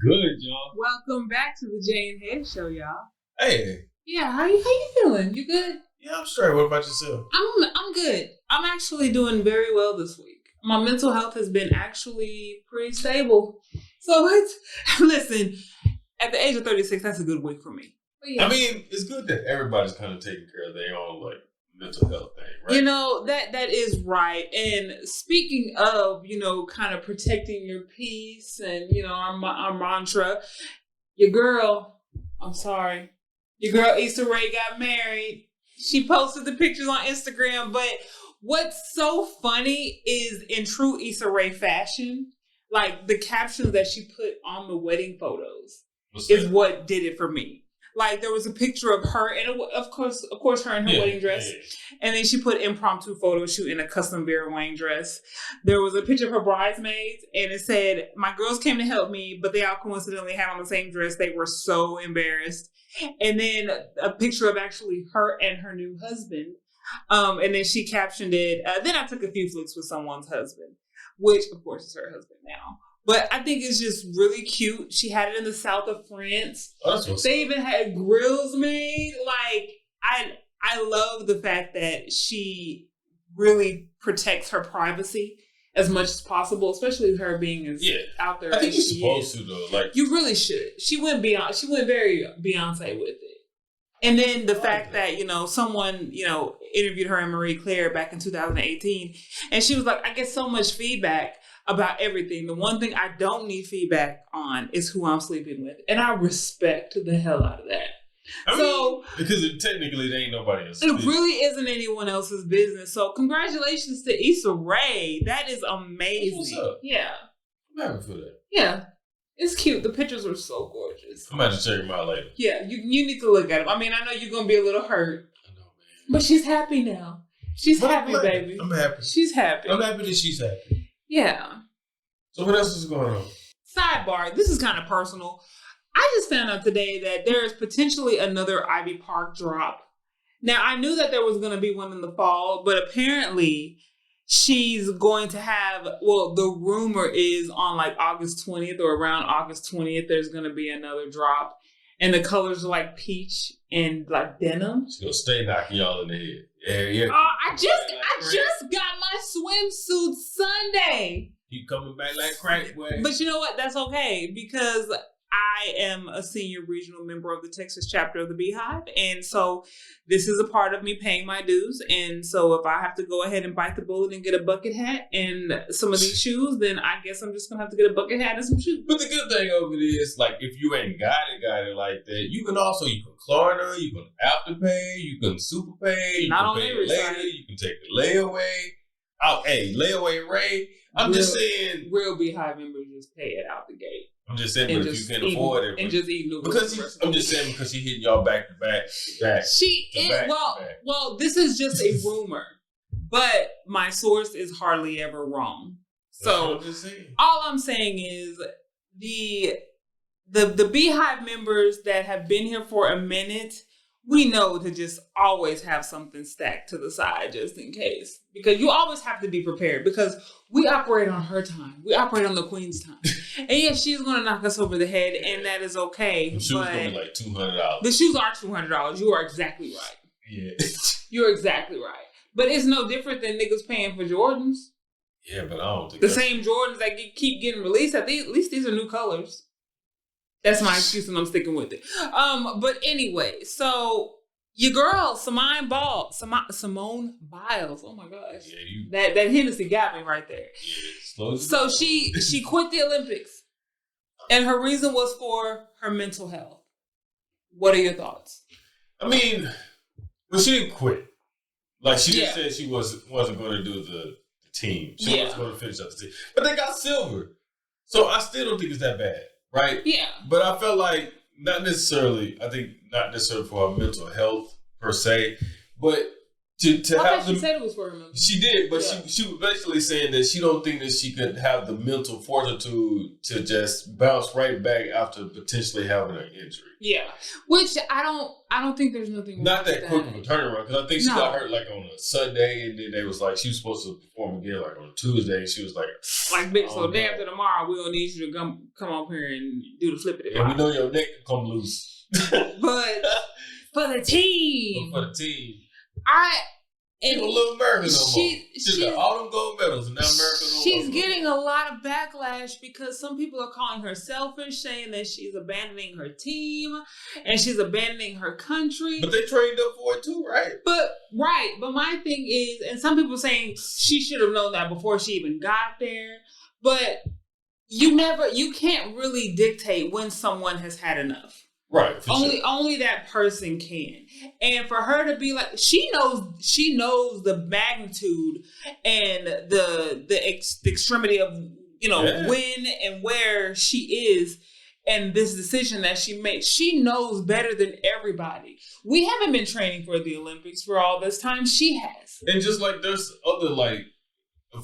good, y'all? Welcome back to the Jaye and Head Show, y'all. Hey. Yeah, how you feeling? You good? Yeah, I'm straight. What about yourself? I'm good. I'm actually doing very well this week. My mental health has been actually pretty stable. So listen, at the age of 36, that's a good week for me. Yeah. I mean, it's good that everybody's kind of taking care of their own mental health thing, right? You know, that is right. And speaking of, kind of protecting your peace and, our mantra, your girl Issa Rae got married. She posted the pictures on Instagram, but what's so funny is in true Issa Rae fashion, like the captions that she put on the wedding photos is what did it for me. Like there was a picture of her and of course her in her wedding dress. Yeah. And then she put impromptu photo shoot in a custom Vera Wang dress. There was a picture of her bridesmaids and it said, "My girls came to help me, but they all coincidentally had on the same dress. They were so embarrassed." And then a picture of actually her and her new husband. And then she captioned it, "Then I took a few flicks with someone's husband," which of course is her husband now. But I think it's just really cute. She had it in the south of France. They even had grills made. Like, I love the fact that she really protects her privacy as much as possible, especially her being as out there. I think you're supposed to though. Like you really should. She went very Beyonce with it. And then the fact that, someone, interviewed her and Marie Claire back in 2018. And she was like, "I get so much feedback about everything. The one thing I don't need feedback on is who I'm sleeping with." And I respect the hell out of that. Because technically there ain't nobody else's business. It really isn't anyone else's business. So congratulations to Issa Rae. That is amazing. What's up? Yeah. I'm happy for that. Yeah. It's cute. The pictures are so gorgeous. I'm about to check them out later. Yeah, you need to look at them. I mean, I know you're going to be a little hurt. I know, man. But she's happy now. She's happy, baby. I'm happy. She's happy. I'm happy that she's happy. Yeah. So what else is going on? Sidebar. This is kind of personal. I just found out today that there is potentially another Ivy Park drop. Now, I knew that there was going to be one in the fall, but apparently she's going to have, the rumor is on like August 20th or around August 20th, there's going to be another drop. And the colors are like peach and like denim. She's going to stay knocking y'all in the head. Yeah. I just got my swimsuit Sunday. You coming back like crack, boy. But you know what? That's okay because I am a senior regional member of the Texas chapter of the Beehive. And so this is a part of me paying my dues. And so if I have to go ahead and bite the bullet and get a bucket hat and some of these shoes, then I guess I'm just going to have to get a bucket hat and some shoes. But the good thing of it is, like, if you ain't got it like that, you can Klarna, you can Afterpay, you can Superpay, you can pay it later, you can take the layaway. Layaway Ray. Just saying. Real Beehive members just pay it out the gate. I'm just saying, but if you can afford it. And just eat noodles. I'm just saying because he hitting y'all back to back. Well, this is just a rumor. But my source is hardly ever wrong. So all I'm saying is the Beehive members that have been here for a minute, we know to just always have something stacked to the side just in case. Because you always have to be prepared because we operate on her time. We operate on the queen's time. And yes, she's going to knock us over the head and that is okay. The shoes going to be like $200. The shoes are $200. You are exactly right. Yeah. You're exactly right. But it's no different than niggas paying for Jordans. Yeah, but I don't think the same Jordans that keep getting released. At least these are new colors. That's my excuse and I'm sticking with it. But anyway, so your girl, Simone Biles. Oh my gosh. Yeah, that Hennessy got me right there. Yeah, so she quit the Olympics. And her reason was for her mental health. What are your thoughts? I mean, she didn't quit. Like she just said she wasn't going to do the team. She wasn't going to finish up the team. But they got silver. So I still don't think it's that bad. Right? Yeah. But I felt like not necessarily for her mental health per se, but to have she said it was for her mental. She did, but she was basically saying that she don't think that she could have the mental fortitude to just bounce right back after potentially having an injury. Yeah, which I don't think there's nothing. Not that quick of a turnaround, because I think she got hurt like on a Sunday, and then they was like she was supposed to perform again like on a Tuesday, and she was like, bitch, so day after tomorrow we'll need you to come up here and do the flippity. And we know your neck can come loose, but for the team, And a little American no more. She's got all them gold medals and now America no more. She's getting a lot of backlash because some people are calling her selfish, saying that she's abandoning her team and she's abandoning her country. But they trained up for it too, right? But my thing is, and some people saying she should have known that before she even got there. But you can't really dictate when someone has had enough. Right. Only that person can. And for her to be like, she knows the magnitude and the extremity of, when and where she is and this decision that she made. She knows better than everybody. We haven't been training for the Olympics for all this time. She has. And just like there's other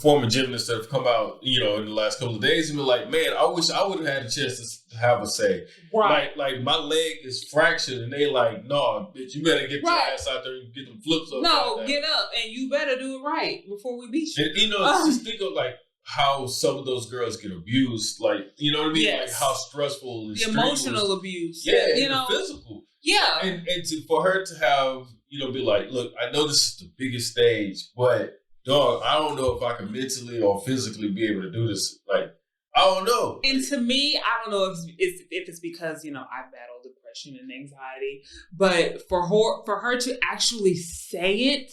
former gymnasts that have come out, in the last couple of days and been like, man, I wish I would have had a chance to have a say. Right. Like my leg is fractured and they like, no, bitch, you better get your ass out there and get them flips up. No, get up and you better do it right before we beat you. And, just think of how some of those girls get abused. You know what I mean? Yes. Like how stressful and the emotional abuse. Yeah, the physical. Yeah. And for her to have, be like, look, I know this is the biggest stage, but dog, I don't know if I can mentally or physically be able to do this. I don't know. And to me, I don't know if it's because, I battle depression and anxiety, but for her to actually say it,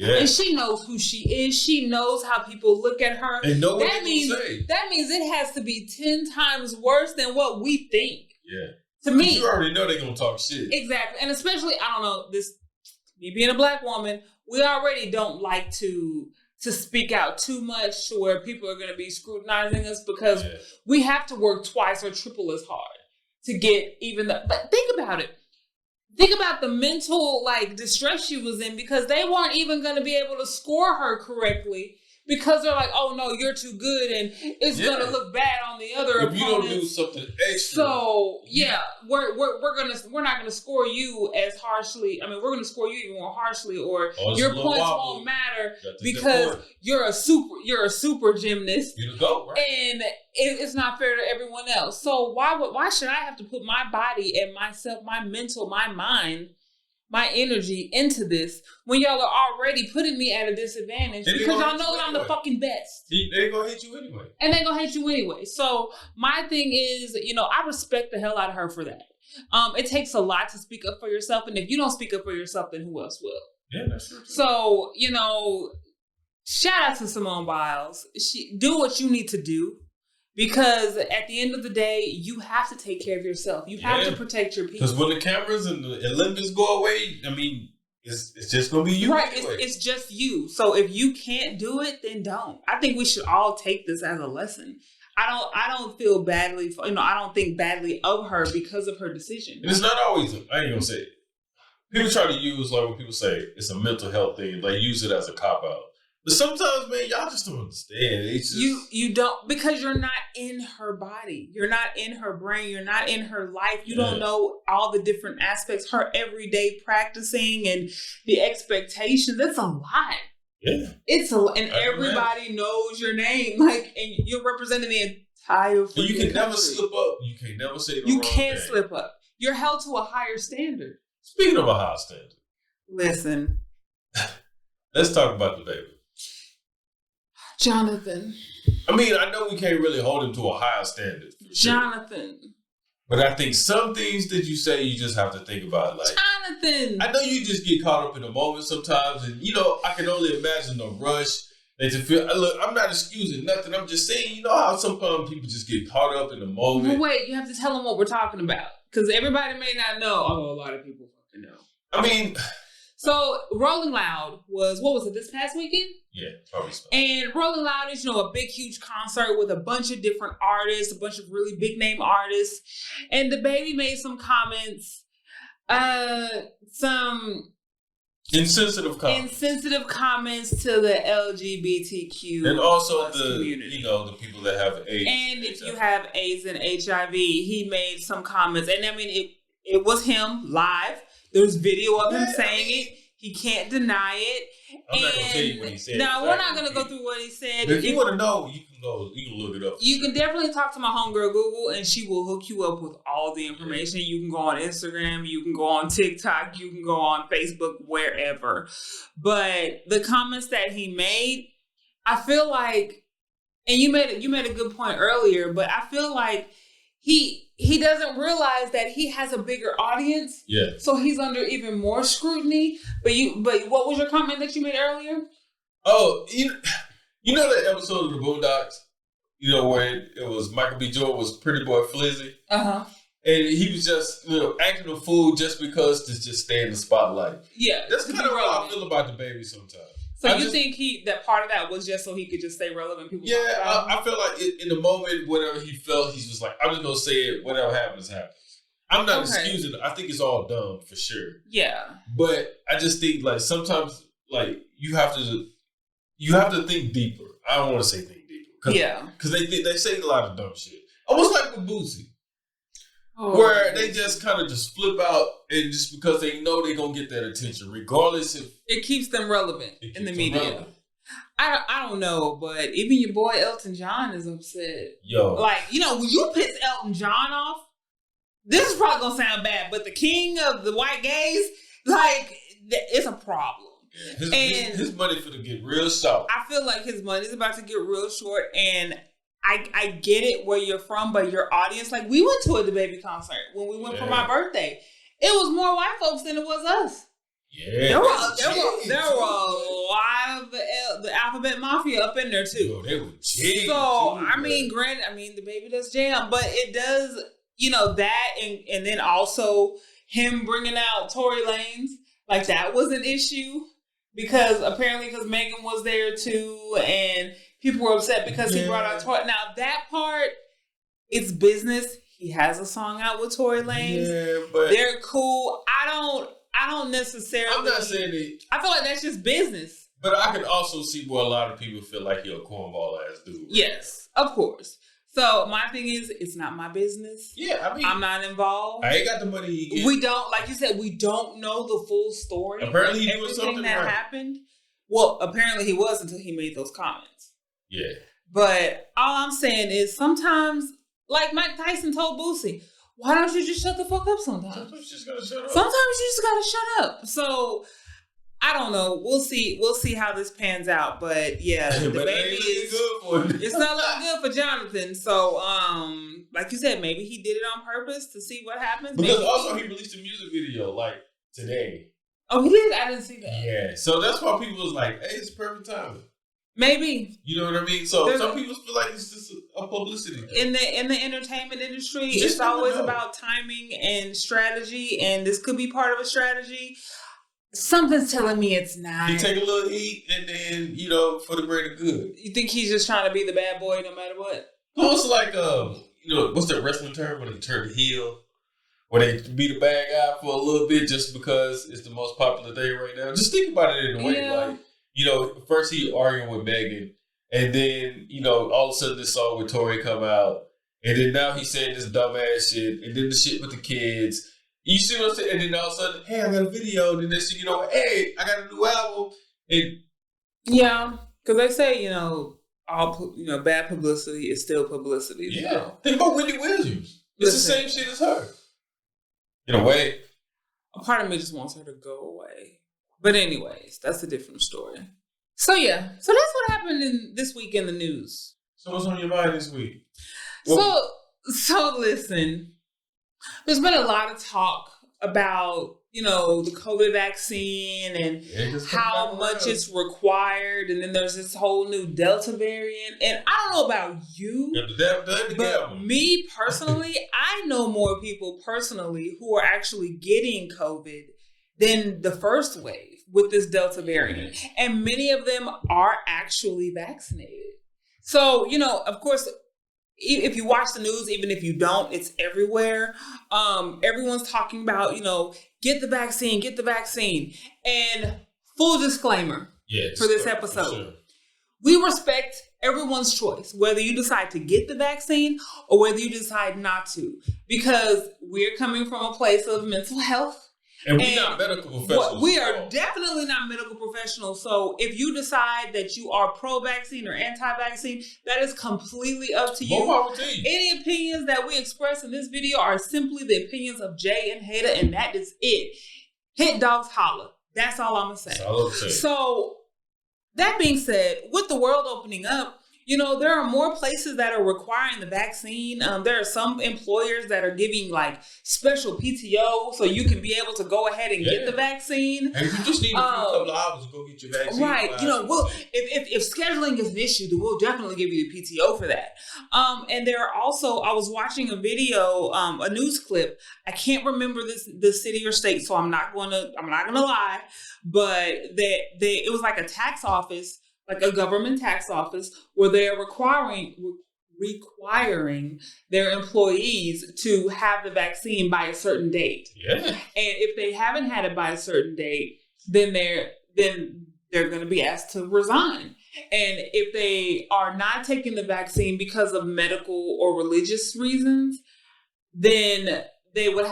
and she knows who she is, she knows how people look at her. And know what that means it has to be 10 times worse than what we think. Yeah. To me. You already know they're going to talk shit. Exactly. And especially, I don't know, me being a black woman, we already don't like to speak out too much to where people are going to be scrutinizing us because we have to work twice or triple as hard to get even but think about it. Think about the mental distress she was in because they weren't even going to be able to score her correctly because they're like, oh no, you're too good and it's going to look bad on the other opponents. If you don't do something extra. So we're not going to score you as harshly. I mean, we're going to score you even more harshly, or your points won't matter because you're a super gymnast. You the GOAT, right? And it's not fair to everyone else. So why should I have to put my body and myself, my mental, my mind, my energy into this when y'all are already putting me at a disadvantage because y'all know that I'm the fucking best. They're going to hit you anyway. And they're going to hit you anyway. So my thing is, I respect the hell out of her for that. It takes a lot to speak up for yourself. And if you don't speak up for yourself, then who else will? Yeah, that's true. So, shout out to Simone Biles. Do what you need to do. Because at the end of the day, you have to take care of yourself. You have to protect your people. Because when the cameras and the Olympics go away, I mean, it's just going to be you. Right. Anyway. It's just you. So if you can't do it, then don't. I think we should all take this as a lesson. I don't feel badly, I don't think badly of her because of her decision. And it's not always, I ain't going to say it. People try to use, when people say it's a mental health thing, they use it as a cop-out. But sometimes, man, y'all just don't understand. It's just, you don't, because you're not in her body. You're not in her brain. You're not in her life. You don't know all the different aspects, her everyday practicing and the expectations. It's a lot. Yeah. And everybody knows your name. And you're representing the entire country. You can never slip up. You can never say the wrong thing. You can't slip up. You're held to a higher standard. Speaking of a high standard. Listen. Let's talk about DaBaby. Jonathan. I mean, I know we can't really hold him to a higher standard. Jonathan. Sure. But I think some things that you say, you just have to think about. Jonathan. I know you just get caught up in the moment sometimes. And, I can only imagine the rush that you feel. Look, I'm not excusing nothing. I'm just saying, how sometimes people just get caught up in the moment. But wait, you have to tell them what we're talking about. Because everybody may not know. Although a lot of people fucking know. I mean... So, Rolling Loud was, what was it, this past weekend? Yeah, probably so. And Rolling Loud is, a big, huge concert with a bunch of different artists, a bunch of really big name artists. And DaBaby made some comments, some Insensitive comments to the LGBTQ and also the community. The people that have AIDS. And if you have AIDS and HIV, he made some comments, and I mean it was him live. There's video of him saying it. He can't deny it. I'm not gonna tell you what he said. No, we're not gonna go through what he said. But if you want to know, you can look it up. You can definitely talk to my homegirl Google, and she will hook you up with all the information. You can go on Instagram, you can go on TikTok, you can go on Facebook, wherever. But the comments that he made, I feel like, and you made a good point earlier, but I feel like he doesn't realize that he has a bigger audience. Yeah. So he's under even more scrutiny. But what was your comment that you made earlier? Oh, you know that episode of the Boondocks? Where it was Michael B. Jordan was Pretty Boy Flizzy? Uh-huh. And he was just, acting a fool just because to just stay in the spotlight. Yeah. That's kind of how I feel about DaBaby sometimes. So you think that part of that was just so he could just stay relevant? People. Yeah, I feel like in the moment, whatever he felt, he's just like, I'm just gonna say it. Whatever happens, happens. I'm not excusing it. I think it's all dumb for sure. Yeah. But I just think like sometimes like you have to think deeper. I don't want to say think deeper. Because they say a lot of dumb shit. Almost like with Boosie. Where they just kind of just flip out and just because they know they're going to get that attention, regardless if... It keeps them relevant in the media. I don't know, but even your boy Elton John is upset. Yo. Like, when you piss Elton John off, this is probably going to sound bad, but the king of the white gays, like, it's a problem. His money finna get real short. I feel like his money's about to get real short, and... I get it where you're from, but your audience, like we went to a DaBaby concert when we went for my birthday. It was more white folks than it was us. Yeah, there were a lot of the Alphabet Mafia up in there too. Yo, they were jam. So DaBaby does jam, but it does that and then also him bringing out Tory Lanez, like that was an issue because Megan was there too and. People were upset because he brought out Tory. Now that part, it's business. He has a song out with Tory Lanez. Yeah, but they're cool. I don't necessarily. I'm not saying it. I feel like that's just business. But I can also see where a lot of people feel like he's a cornball ass dude. Right? Yes, of course. So my thing is, it's not my business. Yeah, I'm not involved. I ain't got the money he gets. We don't, like you said, we don't know the full story. Apparently, he doing something that happened. Well, apparently he was until he made those comments. Yeah. But all I'm saying is sometimes, like Mike Tyson told Boosie, why don't you just shut the fuck up sometimes? Sometimes you just gotta shut up. Sometimes you just gotta shut up. So, I don't know. We'll see how this pans out. But yeah, DaBaby is good for him. It's not looking good for Jonathan. So, like you said, maybe he did it on purpose to see what happens. Because also he released a music video like today. Oh, he did? I didn't see that. Yeah. So that's why people was like, hey, it's perfect timing. Maybe. You know what I mean? So some people feel like it's just a publicity thing. In the entertainment industry, it's always about timing and strategy, and this could be part of a strategy. Something's telling me it's not. He take a little heat, and then for the greater good. You think he's just trying to be the bad boy no matter what? Well, it's like what's that wrestling term when they turn heel? Where they be the bad guy for a little bit just because it's the most popular thing right now. Just think about it in a way like. First he arguing with Megan, and then, all of a sudden this song with Tory come out, and then now he's saying this dumbass shit, and then the shit with the kids. You see what I'm saying? And then all of a sudden, hey, I got a video, and then next thing hey, I got a new album. And yeah, because they say, all bad publicity is still publicity. Yeah. So. Think about Wendy Williams. It's the same shit as her. In a way. A part of me just wants her to go away. But anyways, that's a different story. So yeah, so that's what happened this week in the news. So what's on your mind this week? So listen, there's been a lot of talk about, the COVID vaccine and how much it's required. And then there's this whole new Delta variant. And I don't know about you, but me personally, I know more people personally who are actually getting COVID than the first wave with this Delta variant. And many of them are actually vaccinated. So, of course, if you watch the news, even if you don't, it's everywhere. Everyone's talking about, get the vaccine. And full disclaimer for this episode. Sure. We respect everyone's choice, whether you decide to get the vaccine or whether you decide not to, because we're coming from a place of mental health. And we're not medical professionals. We are definitely not medical professionals. So if you decide that you are pro-vaccine or anti-vaccine, that is completely up to you. Any opinions that we express in this video are simply the opinions of Jaye and Hatah, and that is it. Hit dogs holla. That's all I'm going to say. That's all I'm saying. So that being said, with the world opening up, there are more places that are requiring the vaccine. There are some employers that are giving like special PTO so you can be able to go ahead and get the vaccine. And if you just need a couple of hours to go get your vaccine. Right. If scheduling is an issue, then we'll definitely give you the PTO for that. And there are also, I was watching a video, a news clip. I can't remember the city or state, so I'm not gonna lie, but it was like a tax office, like a government tax office, where they're requiring their employees to have the vaccine by a certain date. Yeah. And if they haven't had it by a certain date, then they're going to be asked to resign. And if they are not taking the vaccine because of medical or religious reasons, then they would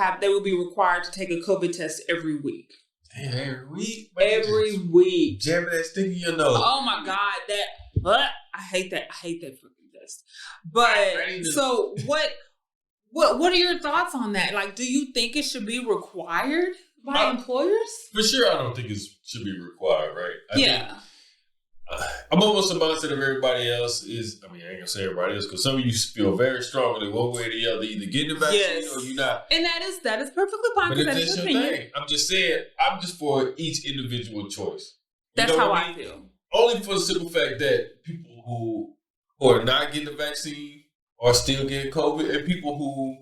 be required to take a COVID test every week. Every week? Every week. Jamming that stick in your nose. Oh my God, I hate that fucking test. But so what are your thoughts on that? Like, do you think it should be required by employers? For sure, I don't think it should be required, right? I think, I'm almost the mindset of everybody else is, I ain't gonna say everybody else, because some of you feel very strongly one way or the other, either getting the vaccine or you're not. And that is perfectly fine, because that is your opinion. Thing. I'm just saying, I'm just for each individual choice. That's how I feel. Only for the simple fact that people who are not getting the vaccine are still getting COVID, and people who,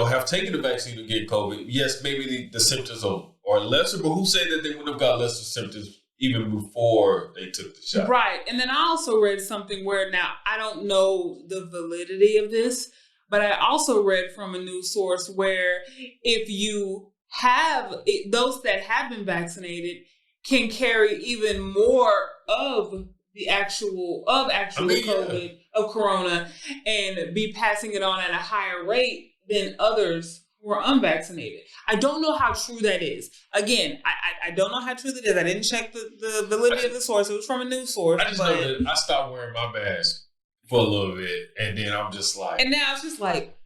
have taken the vaccine to get COVID, yes, maybe the symptoms are lesser, but who say that they would have got lesser symptoms even before they took the shot? Right. And then I also read something where, now I don't know the validity of this, but I also read from a news source where if you have those that have been vaccinated can carry even more of the actual COVID, of corona, and be passing it on at a higher rate than others who are unvaccinated. I don't know how true that is. Again, I don't know how true that is. I didn't check the validity of the source. It was from a news source. I just know that I stopped wearing my mask for a little bit, and then I'm just like... And now it's just like...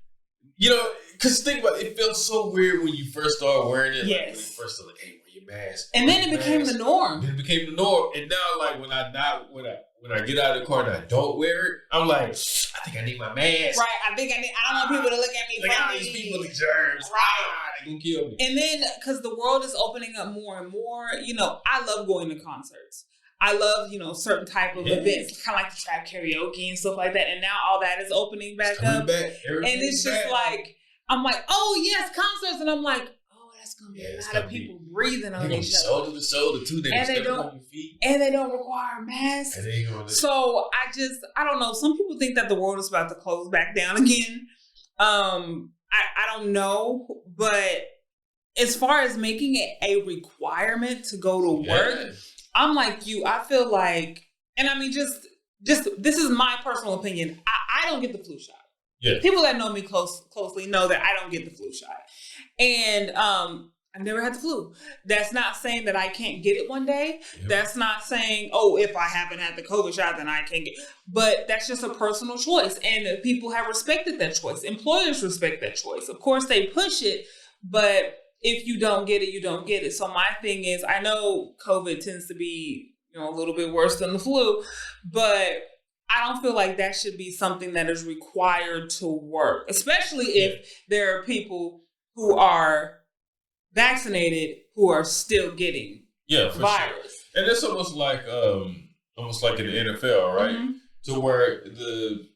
because think about it, it felt so weird when you first started wearing it. Yes. Like when you first started, hey, wear your mask. And then it became the norm. Then it became the norm. And now, like, when I get out of the car and I don't wear it, I'm like, I think I need my mask. Right. I don't want people to look at me funny. Look at all these people with germs. Right. They gonna kill me. And then, because the world is opening up more and more, I love going to concerts. I love, certain type of events, kind of like the trap karaoke and stuff like that. And now all that is opening back up. And it's just like, I'm like, oh, yes, concerts. And I'm like, that's going to be a lot of people breathing on each other. Shoulder to shoulder, too. And they don't require masks. So I don't know. Some people think that the world is about to close back down again. I don't know. But as far as making it a requirement to go to work, I'm like you. I feel like, and just this is my personal opinion. I don't get the flu shot. Yeah. People that know me closely know that I don't get the flu shot. And I've never had the flu. That's not saying that I can't get it one day. Yep. That's not saying, if I haven't had the COVID shot, then I can't get it. But that's just a personal choice. And people have respected that choice. Employers respect that choice. Of course, they push it, but if you don't get it, you don't get it. So my thing is, I know COVID tends to be, a little bit worse than the flu, but I don't feel like that should be something that is required to work, especially if there are people who are vaccinated who are still getting the virus. Sure. And it's almost like in the NFL, right? Mm-hmm. To where the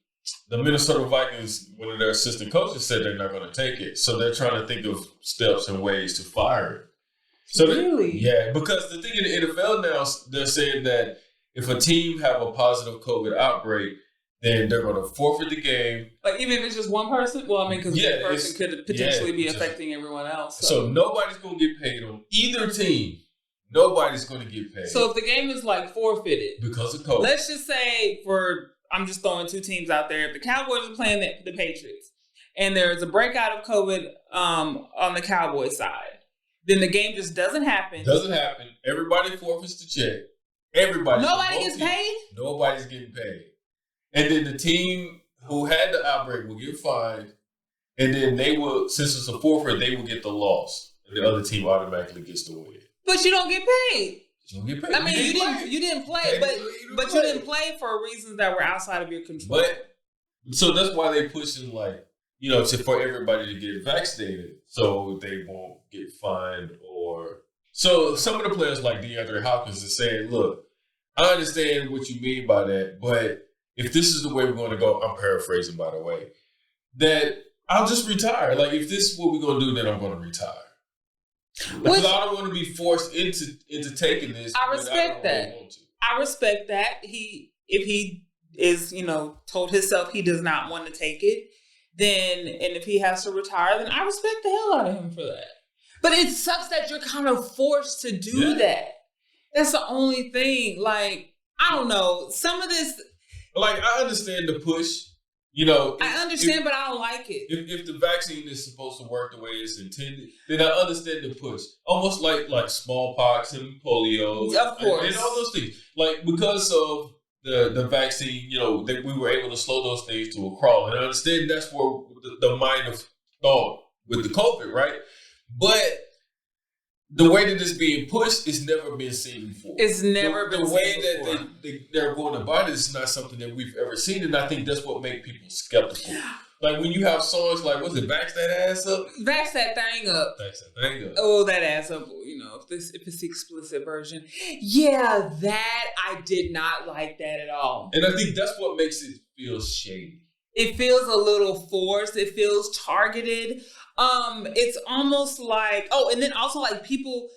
Minnesota Vikings, one of their assistant coaches said they're not going to take it. So they're trying to think of steps and ways to fire it. So really? Because the thing in the NFL now, they're saying that if a team have a positive COVID outbreak, then they're going to forfeit the game. Like, even if it's just one person? Well, I mean, because one person could potentially be affecting everyone else. So nobody's going to get paid on either team. Nobody's going to get paid. So if the game is, like, forfeited. Because of COVID. Let's just say I'm just throwing two teams out there. If the Cowboys are playing the Patriots and there's a breakout of COVID on the Cowboys side, then the game just doesn't happen. Doesn't happen. Everybody forfeits the check. Everybody. Nobody gets paid? Nobody's getting paid. And then the team who had the outbreak will get fined. And then they will, since it's a forfeit, they will get the loss. And the other team automatically gets the win. But you don't get paid. You don't get paid. I mean, you didn't play, but you didn't play for reasons that were outside of your control. So that's why they pushing, like, you know, for everybody to get vaccinated so they won't get fined or... So some of the players like DeAndre Hopkins is saying, look, I understand what you mean by that, but if this is the way we're going to go, I'm paraphrasing, by the way, that I'll just retire. Like, if this is what we're going to do, then I'm going to retire. Because I don't want to be forced into taking this. I respect that. I respect that. If he is, you know, told himself he does not want to take it, then, and if he has to retire, then I respect the hell out of him for that. But it sucks that you're kind of forced to do that. That's the only thing. Like, I don't know. Some of this... Like, I understand the push. You know, I understand, but I don't like it. If the vaccine is supposed to work the way it's intended, then I understand the push. Almost like smallpox and polio, of course, and all those things. Like, because of the vaccine, you know, that we were able to slow those things to a crawl. And I understand that's where the mind of thought with the COVID, right? But the way that it's being pushed has never been seen before. It's never been seen before. The way that they're going about it is not something that we've ever seen, and I think that's what makes people skeptical. Like, when you have songs like, what's it, Vax That Ass Up? Vax That Thing Up. Vax That Thing Up. Oh, that ass up, you know, if it's the explicit version. Yeah, that, I did not like that at all. And I think that's what makes it feel shady. It feels a little forced. It feels targeted. It's almost like, and then also like people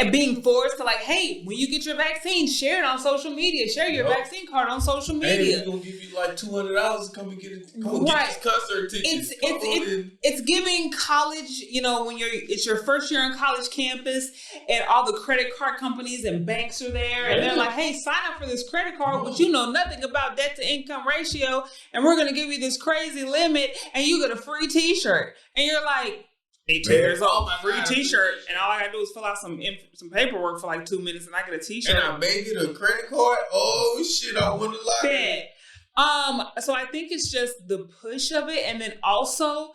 being forced to like, hey, when you get your vaccine, share it on social media. Share your vaccine card on social media. Hey, we're gonna give you like $200 to come and get it. Come get this concert ticket. It's giving college, you know, when it's your first year on college campus and all the credit card companies and banks are there and they're like, hey, sign up for this credit card, but you know nothing about debt to income ratio, and we're gonna give you this crazy limit, and you get a free T-shirt, and you're like, 18 years old, free T-shirt, and all I gotta do is fill out some paperwork for like 2 minutes, and I get a T-shirt. And I may get a credit card. Oh shit! I want to lie. So I think it's just the push of it, and then also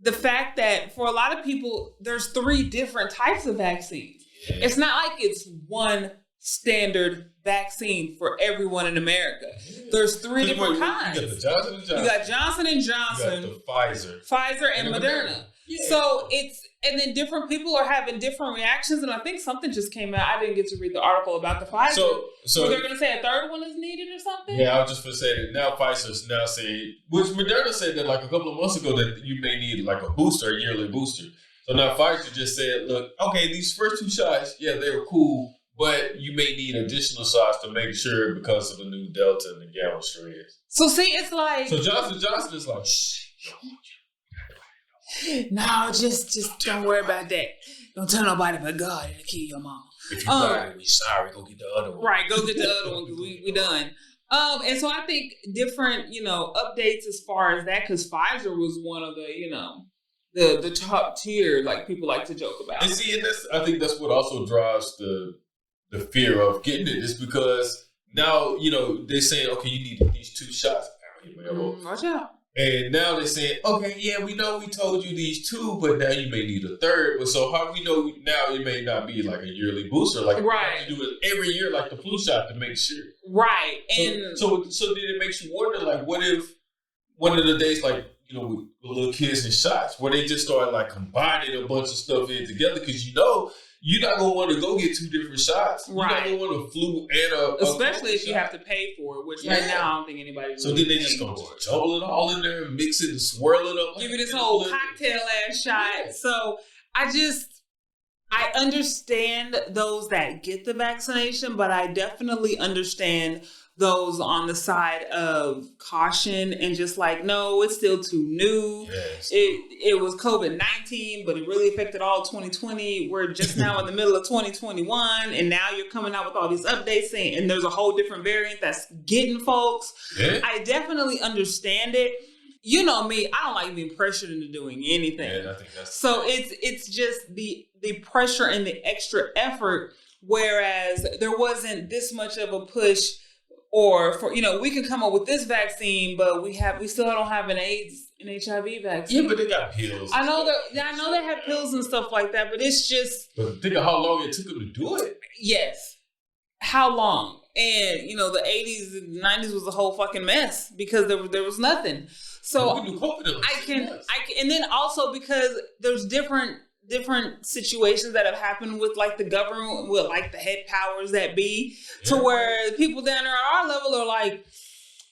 the fact that for a lot of people, there's 3 different types of vaccines. Yeah. It's not like it's one standard vaccine for everyone in America. There's 3 different kinds. You got the Johnson & Johnson. You got Johnson & Johnson. You got the Pfizer and Moderna. Yeah. So and then different people are having different reactions, and I think something just came out. I didn't get to read the article about the Pfizer. So they're going to say a third one is needed or something? Yeah, I was just going to say that now Pfizer's now saying, which Moderna said that like a couple of months ago that you may need like a booster, a yearly booster. So now Pfizer just said, look, okay, these first 2 shots, yeah, they were cool, but you may need additional shots to make sure because of the new Delta and the Gamma strands. So see, it's like... So Johnson & Johnson is like, shh. No, just don't worry about that. Don't tell nobody but God to kill your mama. If you got it, we sorry, go get the other one. Right, go get the other one because we done. And so I think different, you know, updates as far as that, because Pfizer was one of the, you know, the top tier, like people like to joke about. And see, I think that's what also drives the fear of getting it, is because now, you know, they're saying, okay, you need these 2 shots. Watch out. And now they're saying, okay, yeah, we know we told you these 2, but now you may need a third. But so how do we know now it may not be like a yearly booster? Like, you do it every year, like the flu shot, to make sure. Right. So then it makes you wonder, like, what if one of the days, like, you know, with little kids and shots, where they just start like combining a bunch of stuff in together, because you know, you're not going to want to go get 2 different shots. Right. You're not going to want a flu and especially if you have to pay for it, which right now I don't think anybody's so then they just going to jumble it all in there and mix it and swirl it up. Give you this whole cocktail-ass shot. So I understand those that get the vaccination, but I definitely understand those on the side of caution and just like, no, it's still too new. Yes. It was COVID-19, but it really affected all 2020. We're just now in the middle of 2021, and now you're coming out with all these updates saying, and there's a whole different variant that's getting folks. Yeah. I definitely understand it. You know me, I don't like being pressured into doing anything. Yeah, I think that's so it's just the pressure and the extra effort, whereas there wasn't this much of a push. Or for we can come up with this vaccine, but we still don't have an AIDS and HIV vaccine. Yeah, but they got pills. I know they have pills and stuff like that, but it's just. But think of how long it took them to do it. Yes, how long? And the 80s and 90s was a whole fucking mess because there was nothing. So I can, and then also because there's different situations that have happened with like the government, with like the head powers that be, to where people down there at our level are like,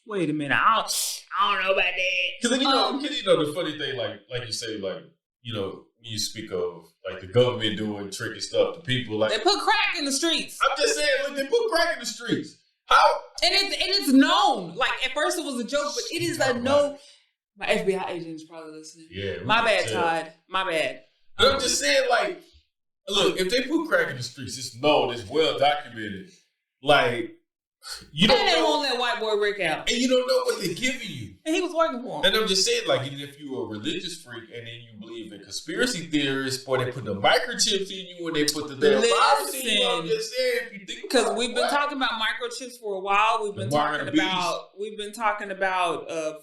wait a minute, I don't know about that. Because the funny thing, like you say, like when you speak of like the government doing tricky stuff to people, like they put crack in the streets. I'm just saying, like they put crack in the streets. How? And it's known. Like at first it was a joke, but it is a known. My FBI agent is probably listening. Yeah. My bad, Todd. My bad. But I'm just saying, like, look, if they put crack in the streets, it's known, it's well documented. Like, you don't know. And they won't let white boy Rick out. And you don't know what they're giving you. And he was working for him. And I'm just saying, like, even if you're a religious freak and then you believe in conspiracy theories, boy, they put the microchips in you when they put the damn virus in you. I'm just saying, if you think because we've been talking about microchips for a while. We've been talking about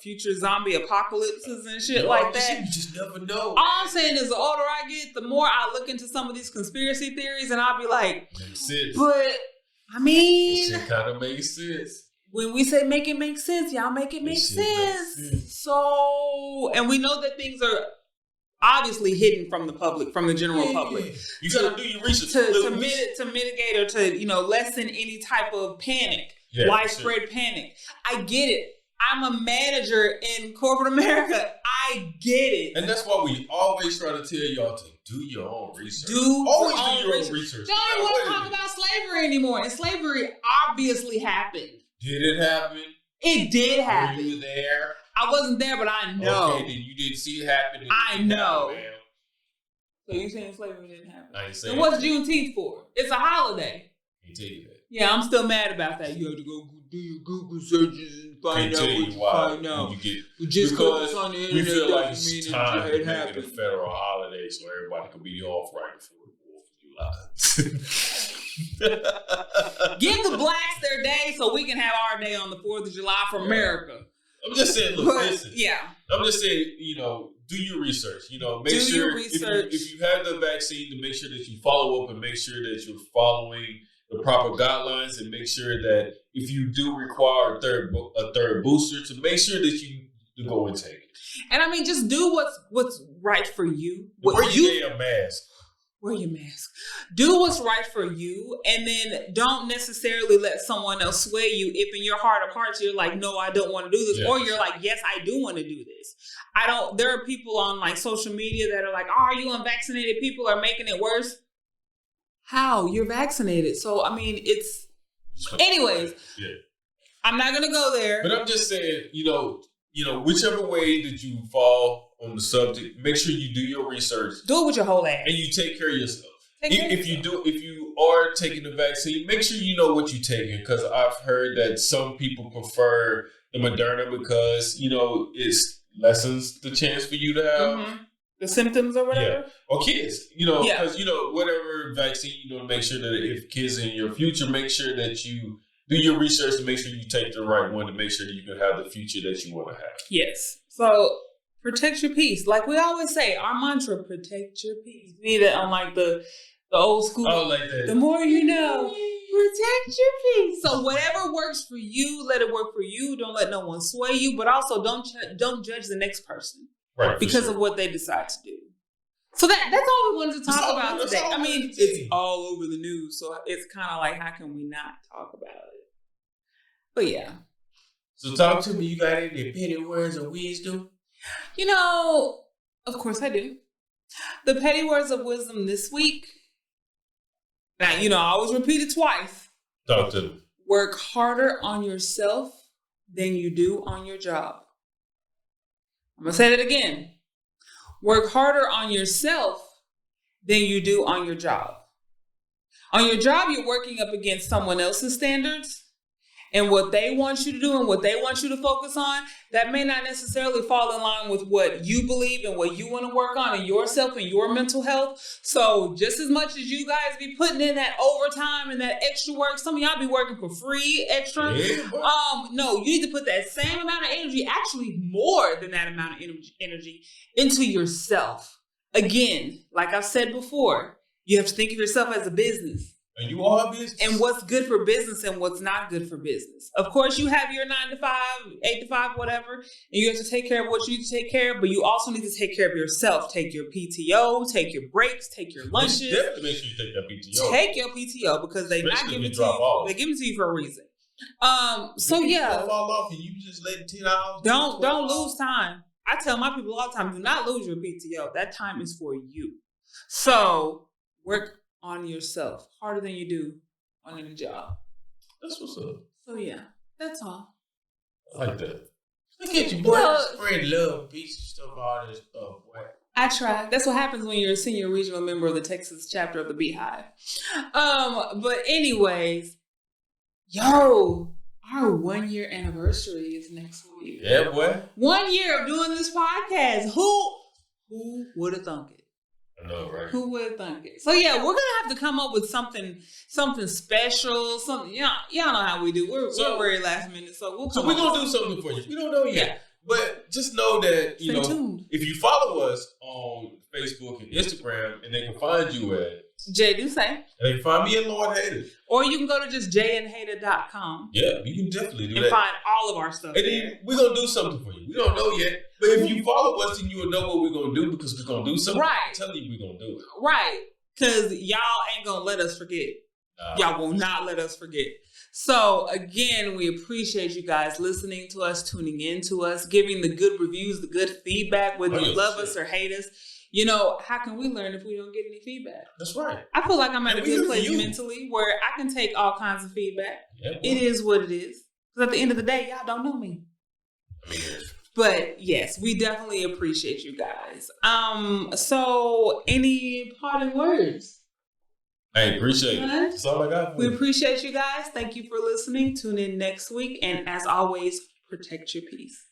future zombie apocalypses and shit like that. You just never know. All I'm saying is the older I get, the more I look into some of these conspiracy theories, and I'll be like, but I mean, shit kind of makes sense. When we say make it make sense, y'all make it make sense. So, and we know that things are obviously hidden from the public, from the general public. You gotta do your research to mitigate or to lessen any type of panic, widespread panic. I get it. I'm a manager in corporate America. I get it. And that's why we always try to tell y'all to do your own research. Always do your own research. Don't even want to talk about slavery anymore. And slavery obviously happened. Did it happen? It did happen. Were you there? I wasn't there, but I know. Okay, then you didn't see it happen. I know. So you saying slavery didn't happen? I ain't saying. And what's Juneteenth for? It's a holiday. He tell you that. Yeah, I'm still mad about that. You have to go do your Google searches and find out what you find out. Just because it's on the internet, we feel like it's it's time to make happen. it a federal holiday so everybody can be off right before the 4th of July. Give the blacks their day so we can have our day on the 4th of July for America. I'm just saying, look, listen. Yeah. I'm just saying, do your research. Make sure if you have the vaccine, to make sure that you follow up and make sure that you're following the proper guidelines, and make sure that if you do require a third booster, to make sure that you go and take it. And I mean, just do what's right for you. Wear your damn mask. Wear your mask. Do what's right for you, and then don't necessarily let someone else sway you. If in your heart of hearts you're like, no, I don't want to do this, or you're like, yes, I do want to do this. There are people on like social media that are like, oh, are you unvaccinated people are making it worse? How? You're vaccinated. So, I mean, it's... Anyways, I'm not going to go there. But I'm just saying, whichever way that you fall on the subject, make sure you do your research. Do it with your whole ass. And you take care of yourself. If you are taking the vaccine, make sure you know what you're taking. Because I've heard that some people prefer the Moderna because, it lessens the chance for you to have... The symptoms or whatever? Yeah. Or kids, because, whatever vaccine, make sure that if kids in your future, make sure that you do your research to make sure you take the right one to make sure that you can have the future that you want to have. Yes. So, protect your peace. Like we always say, our mantra, protect your peace. We need it on like the old school. Oh, like that. The more you know, protect your peace. So, whatever works for you, let it work for you. Don't let no one sway you, but also don't judge the next person. Right, because of what they decide to do. So that's all we wanted to talk about today. I mean, it's all over the news, so it's kind of like, how can we not talk about it? But yeah. So talk to me. You got any petty words of wisdom? Of course I do. The petty words of wisdom this week. Now, I always repeat it twice. Talk to me. Work harder on yourself than you do on your job. I'm going to say that again. Work harder on yourself than you do on your job. On your job, you're working up against someone else's standards and what they want you to do and what they want you to focus on. That may not necessarily fall in line with what you believe and what you want to work on in yourself and your mental health. So just as much as you guys be putting in that overtime and that extra work, some of y'all be working for free extra. Yeah, no, you need to put that same amount of energy, actually more than that amount of energy into yourself. Again, like I've said before, you have to think of yourself as a business. And you are a business. And what's good for business and what's not good for business. Of course, you have your 9 to 5, 8 to 5, whatever, and you have to take care of what you need to take care of, but you also need to take care of yourself. Take your PTO, take your breaks, take your lunches. Definitely make sure you take that PTO. Take your PTO because they're not giving it to you. Off. They give it to you for a reason. So yeah. Fall off and you just let 10 hours. Don't lose time. I tell my people all the time, do not lose your PTO. That time is for you. So work on yourself harder than you do on any job. That's what's up. So yeah, that's all. I like that. Look at you, boy. Spread love, peace, and stuff, all this stuff, boy. I try. That's what happens when you're a senior regional member of the Texas chapter of the Beehive. But anyways, our 1 year anniversary is next week. Yeah, boy. 1 year of doing this podcast. Who would have thunk it? I know, right? Who would think it? So yeah, we're gonna have to come up with something special. Something, y'all know how we do. We're very last minute, so we're gonna do something for you. We don't know yet, yeah. But just know that Stay tuned. If you follow us on Facebook and Instagram, and they can find you at Jay do say. And they can find me at Lord Hatah. Or you can go to just jayandhatah.com. Yeah, you can definitely do that. And find all of our stuff. And then we're going to do something for you. We don't know yet. But if you follow us, then you will know what we're going to do because we're going to do something. Right. I'm telling you we're going to do it. Right. Because y'all ain't going to let us forget. Y'all will not let us forget. So, again, we appreciate you guys listening to us, tuning in to us, giving the good reviews, the good feedback, whether you love us or hate us. You know, how can we learn if we don't get any feedback? That's right. I feel like I'm at a good place mentally where I can take all kinds of feedback. Yeah, it is what it is. Because at the end of the day, y'all don't know me. But yes, we definitely appreciate you guys. So any parting words? Hey, appreciate it. That's all I got. We appreciate you guys. Thank you for listening. Tune in next week. And as always, protect your peace.